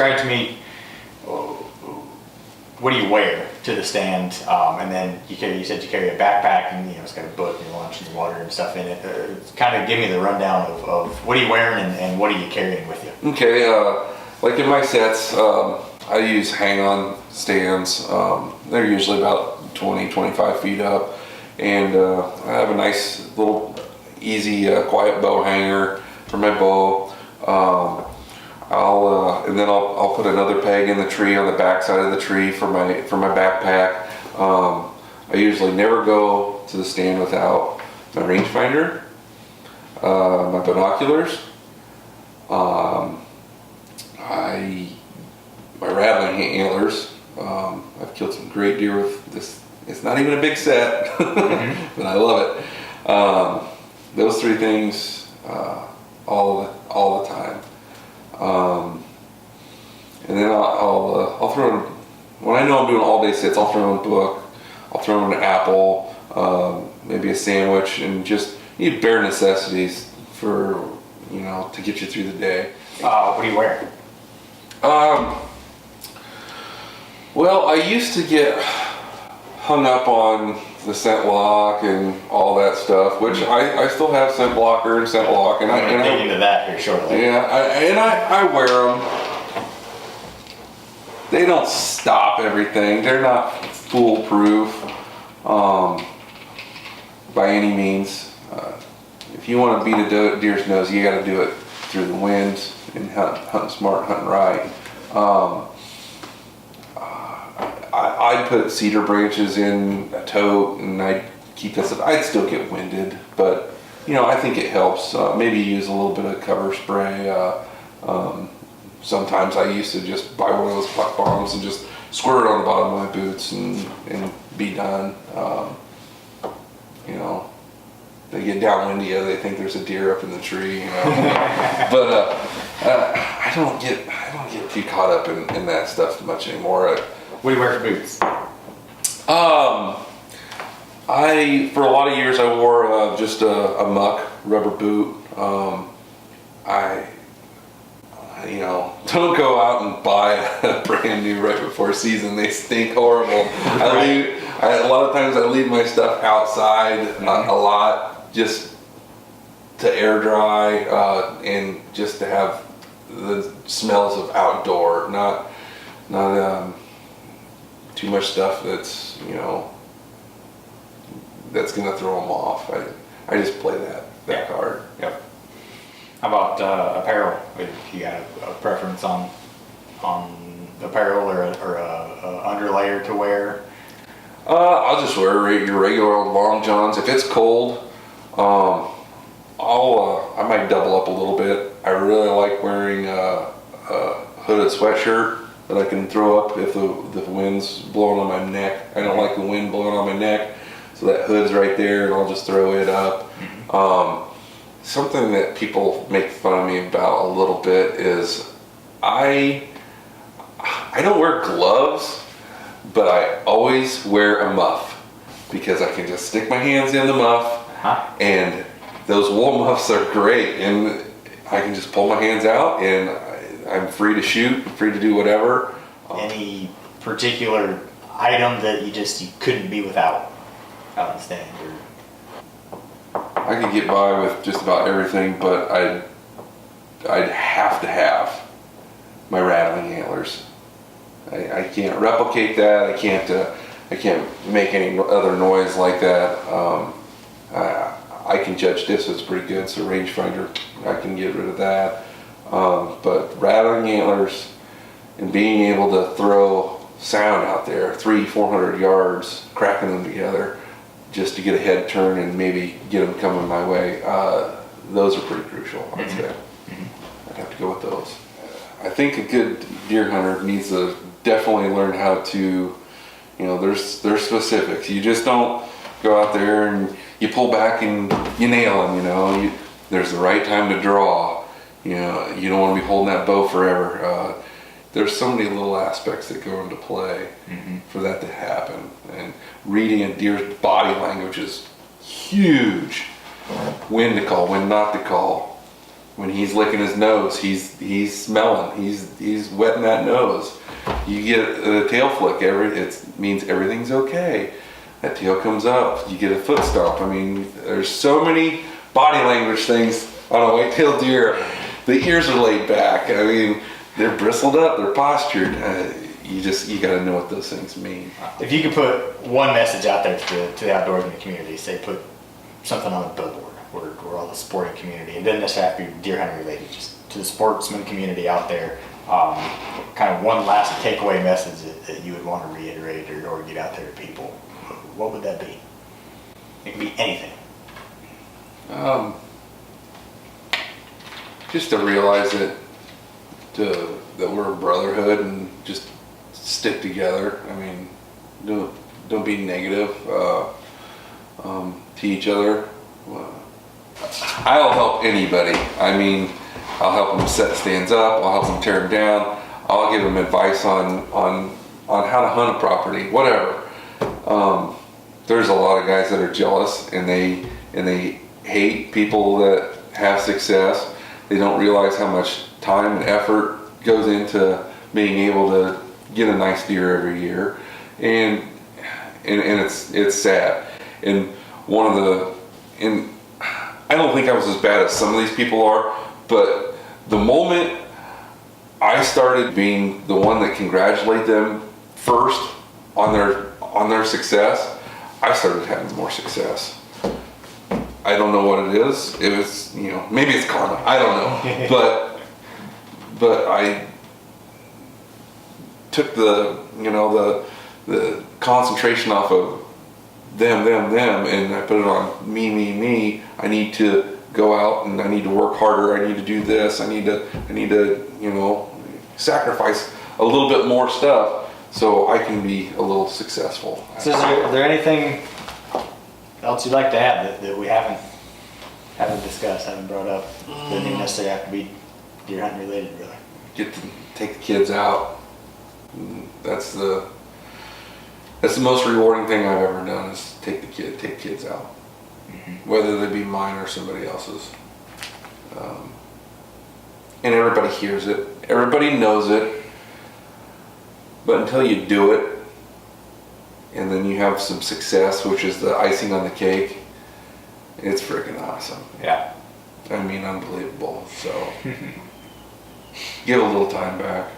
describe to me, what do you wear to the stand? And then you said you carry a backpack, and it's got a book and your lunch and your water and stuff in it. Kind of give me the rundown of what are you wearing and what are you carrying with you? Okay, like in my sets, I use hang-on stands. They're usually about 20-25 feet up, and I have a nice little easy quiet bow hanger for my bow. I'll put another peg in the tree on the back side of the tree for my backpack. I usually never go to the stand without my rangefinder, my binoculars, my rattling antlers. I've killed some great deer with this. It's not even a big set, but I love it. Those three things all the time. And then I'll throw in, when I know I'm doing all day sets, I'll throw in a book, I'll throw in an apple, maybe a sandwich, and just need bare necessities for, to get you through the day. What do you wear? Well, I used to get hung up on the scent lock and all that stuff, which I still have scent blocker and scent lock, and I'm going to dig into that here shortly. Yeah, I wear them. They don't stop everything. They're not foolproof by any means. If you want to beat a deer's nose, you got to do it through the wind and hunting smart, hunting right. I'd put cedar branches in a tote, and I'd keep this. I'd still get winded, but I think it helps. Maybe use a little bit of cover spray. Sometimes I used to just buy one of those puck bombs and just squirt it on the bottom of my boots and be done. They get downwind, they think there's a deer up in the tree, But I don't get too caught up in that stuff much anymore. What do you wear for boots? For a lot of years I wore just a muck rubber boot. Don't go out and buy a brand new right before season. They stink horrible. Right. A lot of times I leave my stuff outside a lot just to air dry and just to have the smells of outdoor, not too much stuff that's that's gonna throw them off. I just play that card. Yep. How about apparel? If you got a preference on apparel or a underlayer to wear? I'll just wear your regular old long johns. If it's cold, I might double up a little bit. I really like wearing a hooded sweatshirt that I can throw up if the wind's blowing on my neck. I don't like the wind blowing on my neck, so that hood's right there, and I'll just throw it up. Something that people make fun of me about a little bit is I don't wear gloves, but I always wear a muff because I can just stick my hands in the muff, and those wool muffs are great, and I can just pull my hands out and I'm free to shoot, free to do whatever. Any particular item that you couldn't be without out on the stand? I could get by with just about everything, but I'd have to have my rattling antlers. I can't replicate that. I can't make any other noise like that. I can judge distance pretty good, so rangefinder, I can get rid of that. But rattling antlers and being able to throw sound out there, 300-400 yards, cracking them together, just to get a head turn and maybe get them coming my way, those are pretty crucial, I'd say. I'd have to go with those. I think a good deer hunter needs to definitely learn how to, there's specifics. You just don't go out there and you pull back and you nail them, there's the right time to draw. You don't want to be holding that bow forever. There's so many little aspects that go into play for that to happen. And reading a deer's body language is huge. When to call, when not to call. when he's licking his nose, he's smelling, he's wetting that nose. You get a tail flick, it means everything's okay. That tail comes up, you get a foot stomp. I mean, there's so many body language things on a white-tailed deer. The ears are laid back. I mean, they're bristled up, they're postured. You got to know what those things mean. If you could put one message out there to the outdoors in the community, say put something on a billboard or all the sporting community, it doesn't necessarily have to be deer hunting related, just to the sportsman community out there, kind of one last takeaway message that you would want to reiterate or get out there to people, what would that be? It could be anything. Just to realize that we're a brotherhood and just stick together. I mean, don't be negative to each other. I'll help anybody. I mean, I'll help them set stands up. I'll help them tear them down. I'll give them advice on how to hunt a property, whatever. There's a lot of guys that are jealous and they hate people that have success. They don't realize how much time and effort goes into being able to get a nice deer every year, and it's sad. And I don't think I was as bad as some of these people are, but the moment I started being the one that congratulate them first on their success, I started having more success. I don't know what it is. It was, maybe it's karma. I don't know. but I took the concentration off of them, and I put it on me. I need to go out and I need to work harder. I need to do this. I need to sacrifice a little bit more stuff so I can be a little successful. So is there anything else you'd like to add that we haven't discussed, haven't brought up? Doesn't even necessarily have to be deer hunting related, really. Get to take the kids out. That's the most rewarding thing I've ever done, is take kids out, whether they be mine or somebody else's. And everybody hears it, everybody knows it, but until you do it, and then you have some success, which is the icing on the cake, it's freaking awesome. Yeah. I mean, unbelievable. So give a little time back.